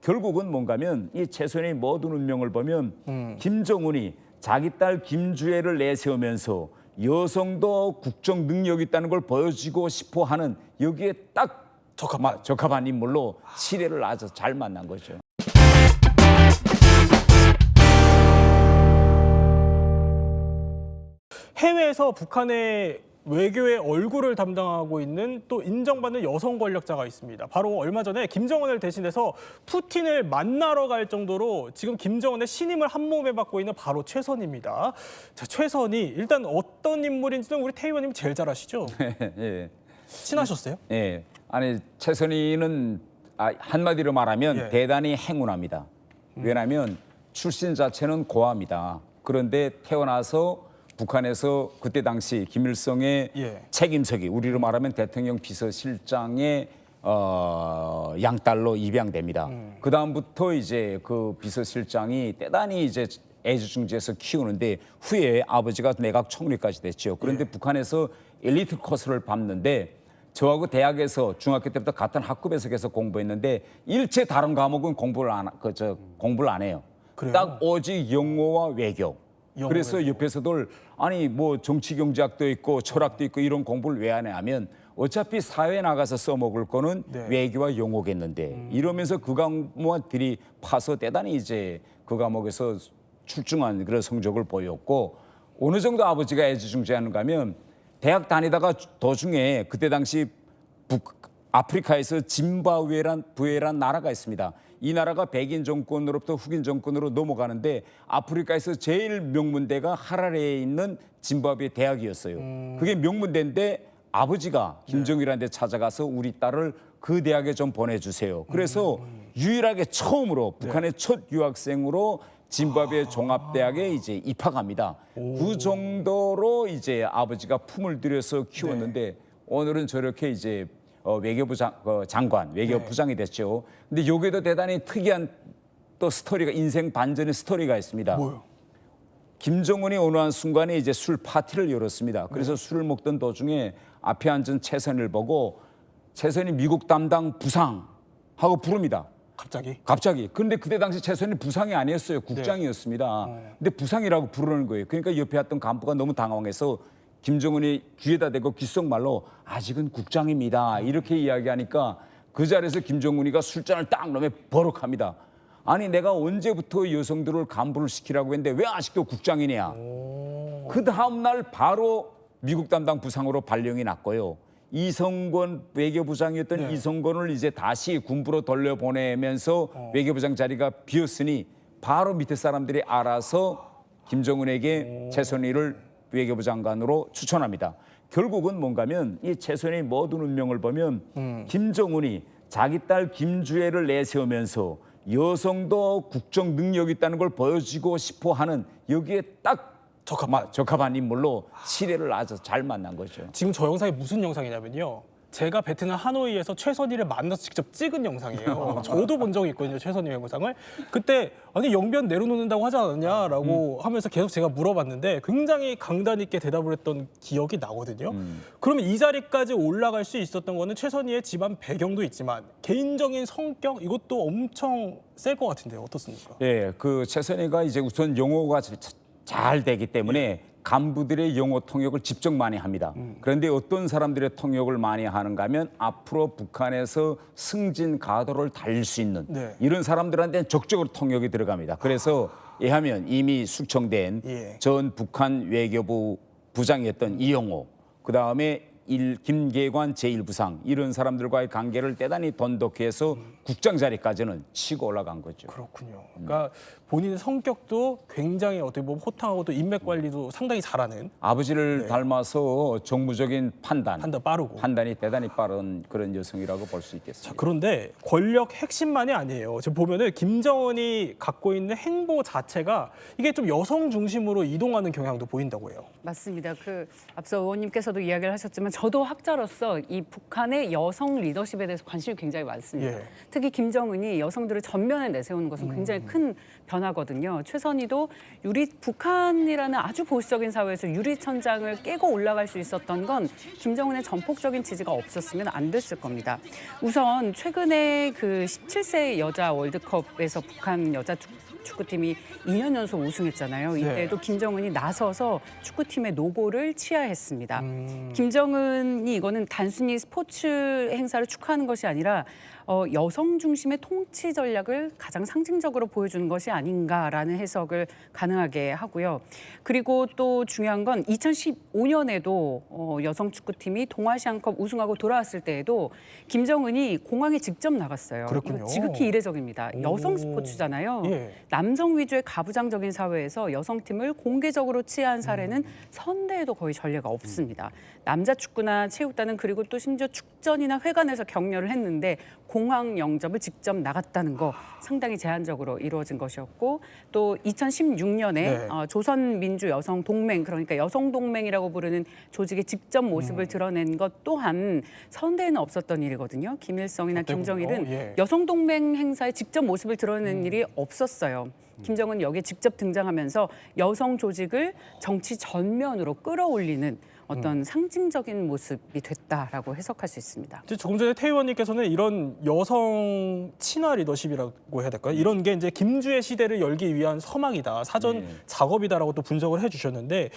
결국은 뭔가면 이 최선의 모든 운명을 보면 김정은이 자기 딸 김주애를 내세우면서 여성도 국정 능력이 있다는 걸 보여주고 싶어 하는 여기에 딱 적합한 인물로 시대를 아주 잘 만난 거죠. 해외에서 북한의 외교의 얼굴을 담당하고 있는 또 인정받는 여성 권력자가 있습니다. 바로 얼마 전에 김정은을 대신해서 푸틴을 만나러 갈 정도로 지금 김정은의 신임을 한 몸에 받고 있는 바로 최선희입니다. 자, 최선희 일단 어떤 인물인지는 우리 태 의원님 제일 잘 아시죠? 예. 친하셨어요? 예. 아니 최선희는 한마디로 말하면 대단히 행운합니다. 왜냐하면 출신 자체는 고아입니다. 그런데 태어나서 북한에서 그때 당시 김일성의 책임서기, 우리로 말하면 대통령 비서실장의 양딸로 입양됩니다. 그 다음부터 이제 그 비서실장이 대단히 이제 애지중지해서 키우는데 후에 아버지가 내각 총리까지 됐죠. 그런데 북한에서 엘리트 코스를 밟는데 저하고 대학에서 중학교 때부터 같은 학급에서 계속 공부했는데 일체 다른 과목은 공부를 안 해요. 그래요? 딱 오직 영어와 외교. 그래서 옆에서들 아니 뭐 정치 경제학도 있고 철학도 있고 이런 공부를 왜 안 해 하면 어차피 사회에 나가서 써먹을 거는 외교와 영어겠는데 이러면서 그 과목들이 파서 대단히 이제 그 과목에서 출중한 그런 성적을 보였고 어느 정도 아버지가 애지중지하는가 하면 대학 다니다가 도중에 그때 당시 아프리카에서 짐바브웨란 나라가 있습니다. 이 나라가 백인 정권으로부터 흑인 정권으로 넘어가는데 아프리카에서 제일 명문대가 하라레에 있는 짐바브웨 대학이었어요. 그게 명문대인데 아버지가 김정일한테 찾아가서 우리 딸을 그 대학에 좀 보내주세요. 그래서 유일하게 처음으로 북한의 첫 유학생으로 짐바브웨 종합대학에 이제 입학합니다. 그 정도로 이제 아버지가 품을 들여서 키웠는데 오늘은 저렇게 이제 외교부 장관, 외교부장이 됐죠. 근데 여기도 대단히 특이한 또 스토리가 인생 반전의 스토리가 있습니다. 뭐요? 김정은이 어느 한 순간에 이제 술 파티를 열었습니다. 그래서 술을 먹던 도중에 앞에 앉은 최선희를 보고 최선희 미국 담당 부상하고 부릅니다. 갑자기. 그런데 그때 당시 최선희 부상이 아니었어요. 국장이었습니다. 근데 부상이라고 부르는 거예요. 그러니까 옆에 왔던 간부가 너무 당황해서 김정은이 귀에다 대고 귓속말로 아직은 국장입니다. 이렇게 이야기하니까 그 자리에서 김정은이가 술잔을 딱 넘에 버럭합니다. 아니 내가 언제부터 여성들을 간부를 시키라고 했는데 왜 아직도 국장이냐. 그 다음 날 바로 미국 담당 부상으로 발령이 났고요. 이성건 외교부장이었던 이성건을 이제 다시 군부로 돌려보내면서 외교부장 자리가 비었으니 바로 밑에 사람들이 알아서 김정은에게 최선희를 외교부 장관으로 추천합니다. 결국은 뭔가면 이 최선의 모든 운명을 보면 김정은이 자기 딸 김주애를 내세우면서 여성도 국정 능력이 있다는 걸 보여주고 싶어 하는 여기에 딱 적합한 인물로 시대를 아주 잘 만난 거죠. 지금 저 영상이 무슨 영상이냐면요. 제가 베트남 하노이에서 최선희를 만나서 직접 찍은 영상이에요. 저도 본 적이 있거든요, 최선희 영상을. 그때 아니 영변 내려놓는다고 하지 않았냐라고 하면서 계속 제가 물어봤는데 굉장히 강단 있게 대답을 했던 기억이 나거든요. 그러면 이 자리까지 올라갈 수 있었던 거는 최선희의 집안 배경도 있지만 개인적인 성격 이것도 엄청 셀 것 같은데요. 어떻습니까? 예, 그 최선희가 이제 우선 영어가 잘 되기 때문에 간부들의 영어 통역을 직접 많이 합니다. 그런데 어떤 사람들의 통역을 많이 하는가 하면 앞으로 북한에서 승진 가도를 달릴 수 있는 이런 사람들한테는 적극적으로 통역이 들어갑니다. 그래서 예하면 이미 숙청된 전 북한 외교부 부장이었던 이영호, 그다음에 김계관 제1부상 이런 사람들과의 관계를 대단히 돈독해서 국장 자리까지는 치고 올라간 거죠. 그렇군요. 그러니까 본인의 성격도 굉장히 어떻게 보면 호탕하고 또 인맥 관리도 상당히 잘하는 아버지를 닮아서 정무적인 판단이 대단히 빠른 그런 여성이라고 볼 수 있겠습니다. 자, 그런데 권력 핵심만이 아니에요. 지금 보면은 김정은이 갖고 있는 행보 자체가 이게 좀 여성 중심으로 이동하는 경향도 보인다고 해요. 맞습니다. 앞서 의원님께서도 이야기를 하셨지만 저도 학자로서 이 북한의 여성 리더십에 대해서 관심이 굉장히 많습니다. 예. 특히 김정은이 여성들을 전면에 내세우는 것은 굉장히 큰 변화거든요. 최선희도 북한이라는 아주 보수적인 사회에서 유리천장을 깨고 올라갈 수 있었던 건 김정은의 전폭적인 지지가 없었으면 안 됐을 겁니다. 우선 최근에 그 17세 여자 월드컵에서 북한 여자 축구팀이 2년 연속 우승했잖아요. 이때도 김정은이 나서서 축구팀의 노고를 치하했습니다. 김정은이 이거는 단순히 스포츠 행사를 축하하는 것이 아니라 여성 중심의 통치 전략을 가장 상징적으로 보여주는 것이 아닌가라는 해석을 가능하게 하고요. 그리고 또 중요한 건 2015년에도 여성 축구팀이 동아시안컵 우승하고 돌아왔을 때에도 김정은이 공항에 직접 나갔어요. 그렇군요. 이거 지극히 이례적입니다. 여성 스포츠잖아요. 예. 남성 위주의 가부장적인 사회에서 여성팀을 공개적으로 치하한 사례는 선대에도 거의 전례가 없습니다. 남자 축구나 체육단은 그리고 또 심지어 축전이나 회관에서 격려를 했는데 공항 영접을 직접 나갔다는 거 상당히 제한적으로 이루어진 것이었고 또 2016년에 네. 조선민주여성동맹 그러니까 여성동맹이라고 부르는 조직의 직접 모습을 드러낸 것 또한 선대에는 없었던 일이거든요. 김일성이나 어때군요? 김정일은 예. 여성동맹 행사에 직접 모습을 드러낸 일이 없었어요. 김정은 여기에 직접 등장하면서 여성 조직을 정치 전면으로 끌어올리는 어떤 상징적인 모습이 됐다라고 해석할 수 있습니다. 이제 조금 전에 태 의원님께서는 이런 여성 친화 리더십이라고 해야 될까요? 이런 게 이제 김주의 시대를 열기 위한 서막이다, 사전 네. 작업이다라고 또 분석을 해주셨는데.